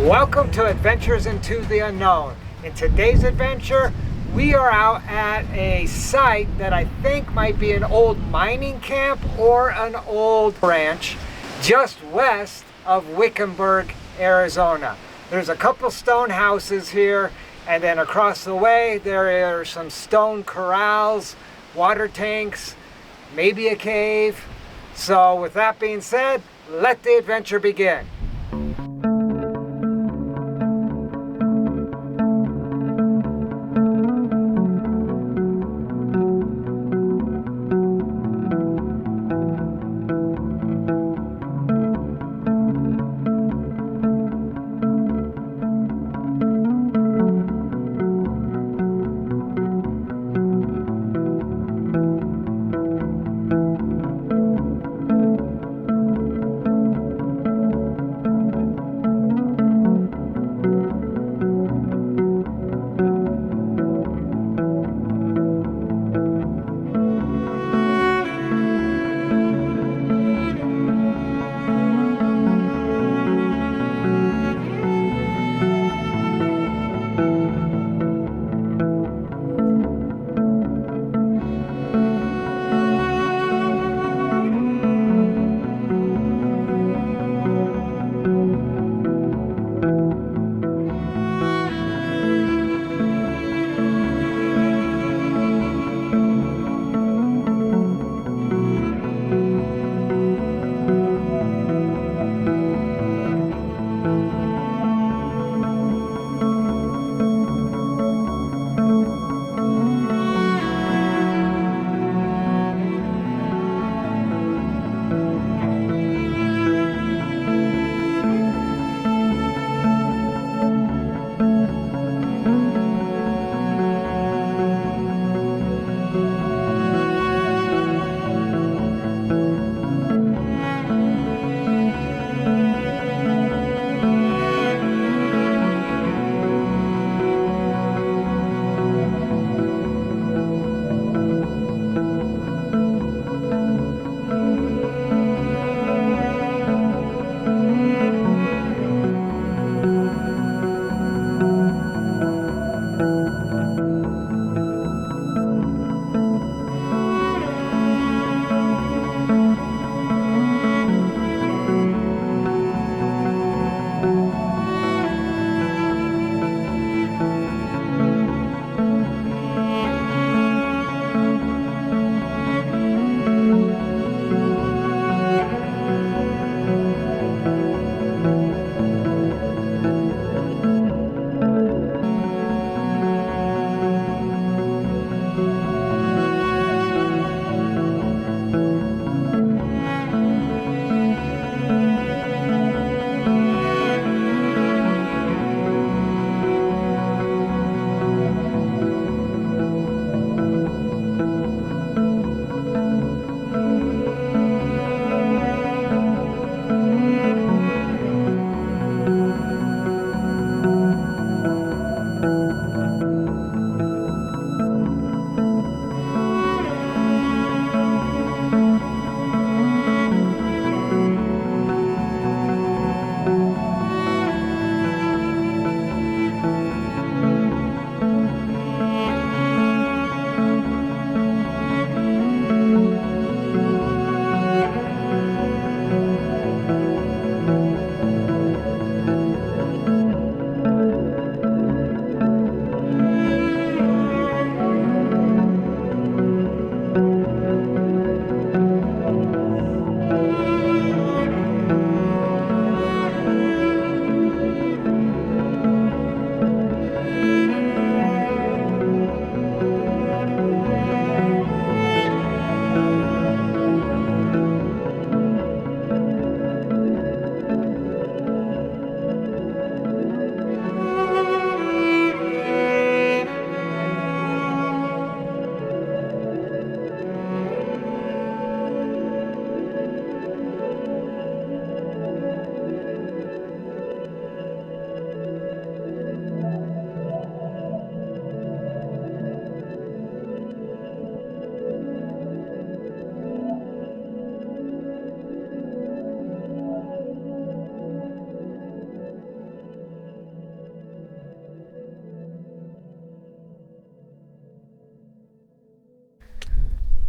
Welcome to Adventures into the Unknown. In today's adventure, we are out at a site that I think might be an old mining camp or an old ranch just west of Wickenburg, Arizona. There's a couple stone houses here, and then across the way there are some stone corrals, water tanks, maybe a cave. So with that being said, let the adventure begin.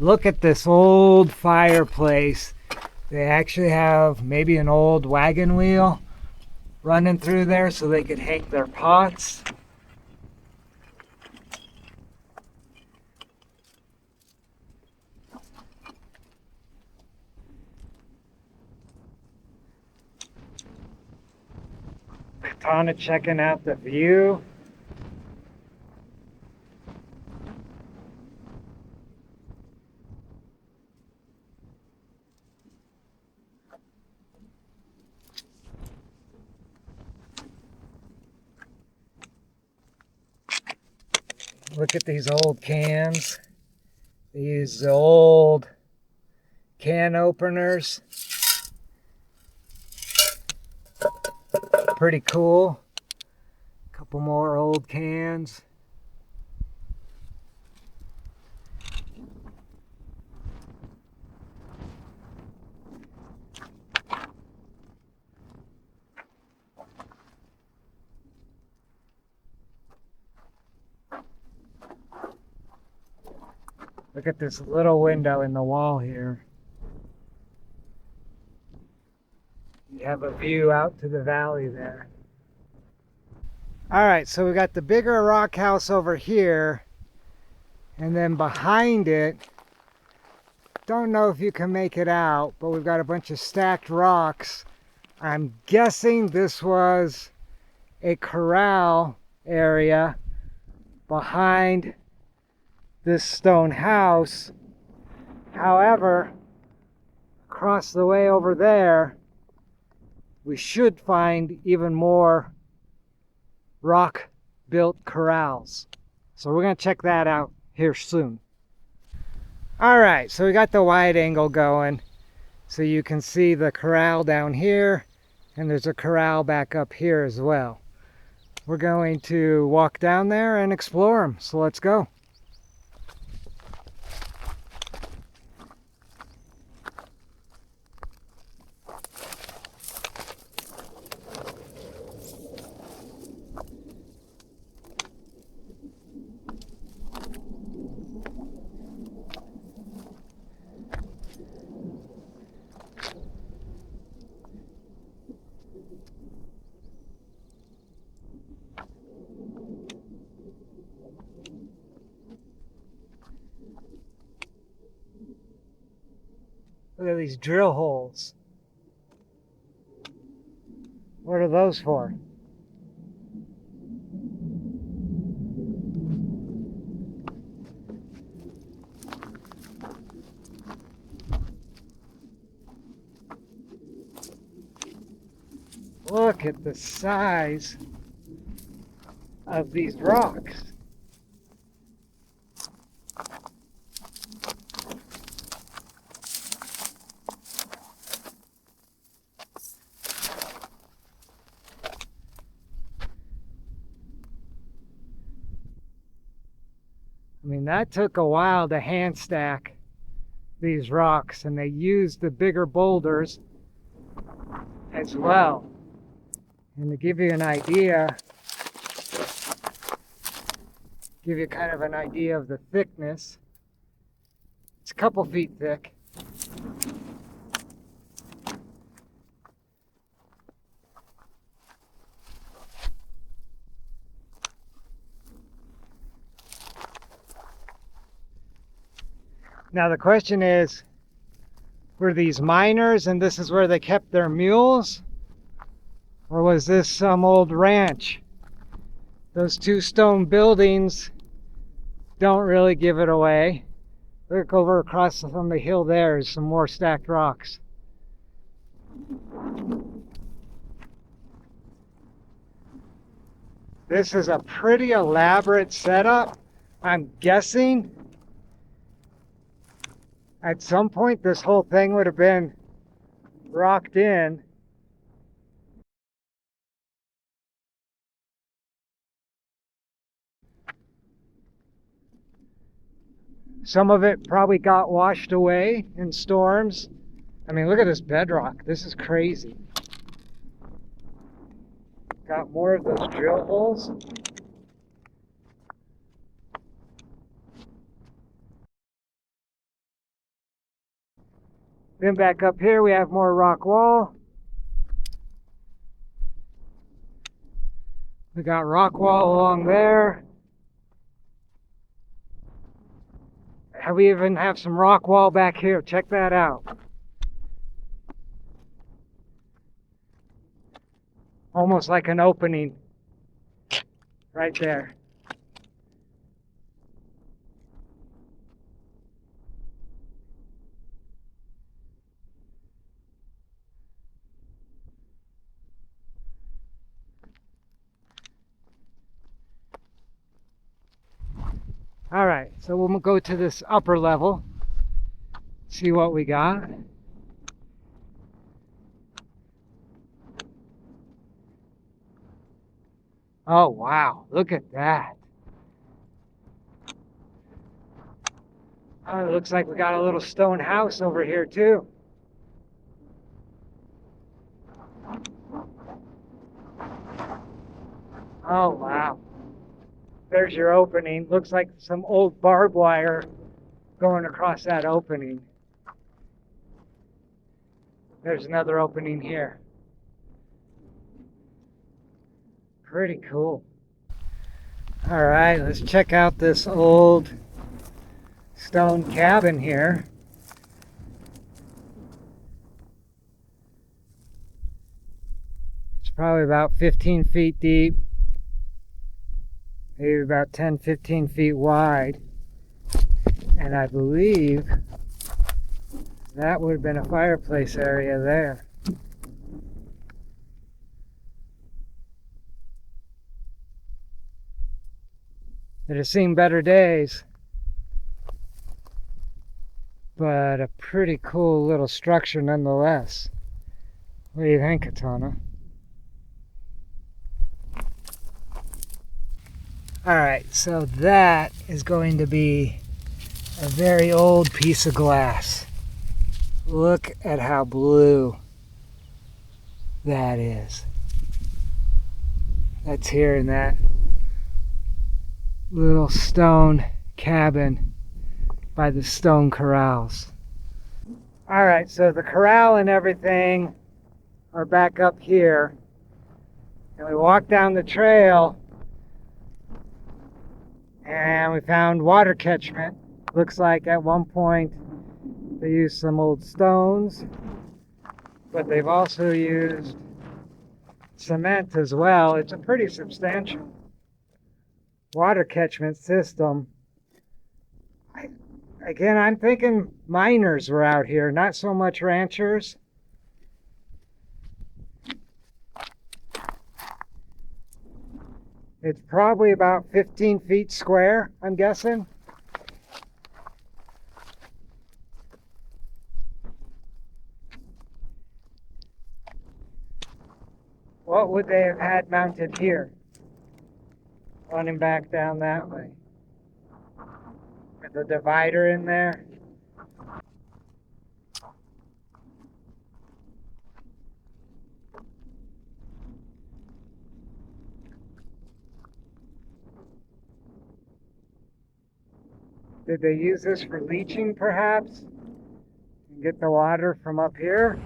Look at this old fireplace. They actually have maybe an old wagon wheel running through there so they could hang their pots. Katana checking out the view. Look at these old cans. These old can openers. Pretty cool. Couple more old cans. Look at this little window in the wall here. You have a view out to the valley there. All right, so we got the bigger rock house over here, and then behind it, don't know if you can make it out, but we've got a bunch of stacked rocks. I'm guessing this was a corral area behind this stone house. However, across the way over there, we should find even more rock-built corrals. So we're going to check that out here soon. All right, so we got the wide angle going. So you can see the corral down here, and there's a corral back up here as well. We're going to walk down there and explore them. So let's go. Look at these drill holes. What are those for? Look at the size of these rocks. I mean, that took a while to hand stack these rocks, and they used the bigger boulders as well. And to give you an idea, give you kind of an idea of the thickness, it's a couple feet thick. Now the question is, were these miners and this is where they kept their mules? Or was this some old ranch? Those two stone buildings don't really give it away. Look over across from the hill there is some more stacked rocks. This is a pretty elaborate setup. I'm guessing at some point this whole thing would have been rocked in. Some of it probably got washed away in storms. I mean, look at this bedrock. This is crazy. Got more of those drill holes. Then back up here we have more rock wall. We got rock wall along there. And we even have some rock wall back here. Check that out. Almost like an opening right there. All right, so we'll go to this upper level, see what we got. Oh, wow, look at that. Oh, it looks like we got a little stone house over here too. Oh, wow. There's your opening. Looks like some old barbed wire going across that opening. There's another opening here. Pretty cool. All right, let's check out this old stone cabin here. It's probably about 15 feet deep. Maybe about 10, 15 feet wide. And I believe that would have been a fireplace area there. It has seen better days. But a pretty cool little structure nonetheless. What do you think, Katana? Alright, so that is going to be a very old piece of glass. Look at how blue that is. That's here in that little stone cabin by the stone corrals. Alright, so the corral and everything are back up here. And we walked down the trail and we found water catchment. Looks like at one point they used some old stones, but they've also used cement as well. It's a pretty substantial water catchment system. Again, I'm thinking miners were out here, not so much ranchers. It's probably about 15 feet square, I'm guessing. What would they have had mounted here? Running back down that way. With the divider in there. Did they use this for leaching, perhaps? And get the water from up here?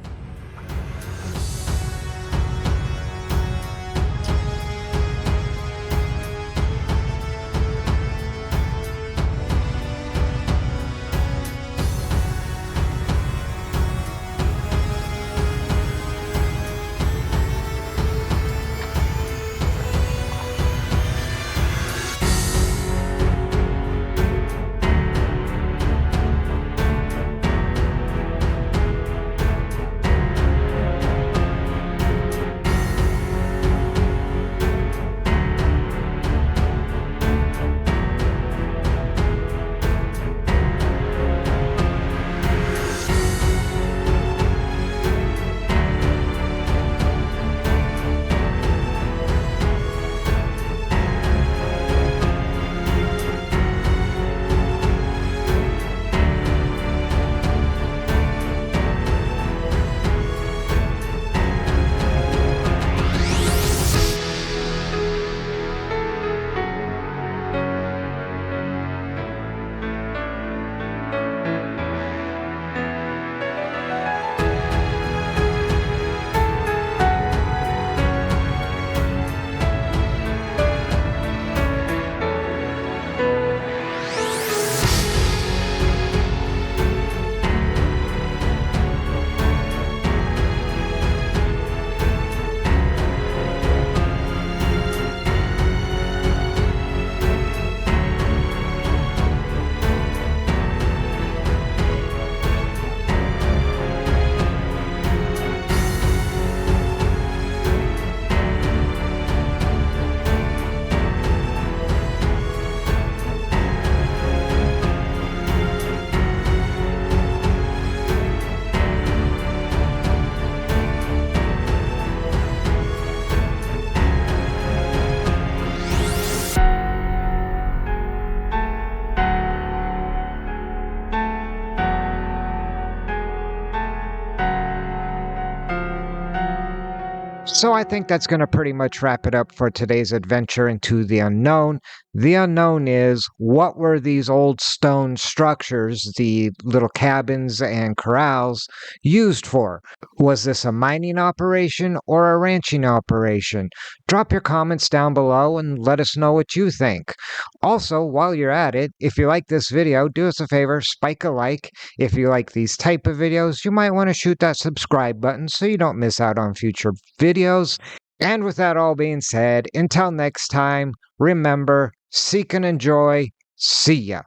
So I think that's going to pretty much wrap it up for today's adventure into the unknown. The unknown is, what were these old stone structures, the little cabins and corrals, used for? Was this a mining operation or a ranching operation? Drop your comments down below and let us know what you think. Also, while you're at it, if you like this video, do us a favor, spike a like. If you like these type of videos, you might want to shoot that subscribe button so you don't miss out on future videos. And with that all being said, until next time, remember, seek and enjoy. See ya.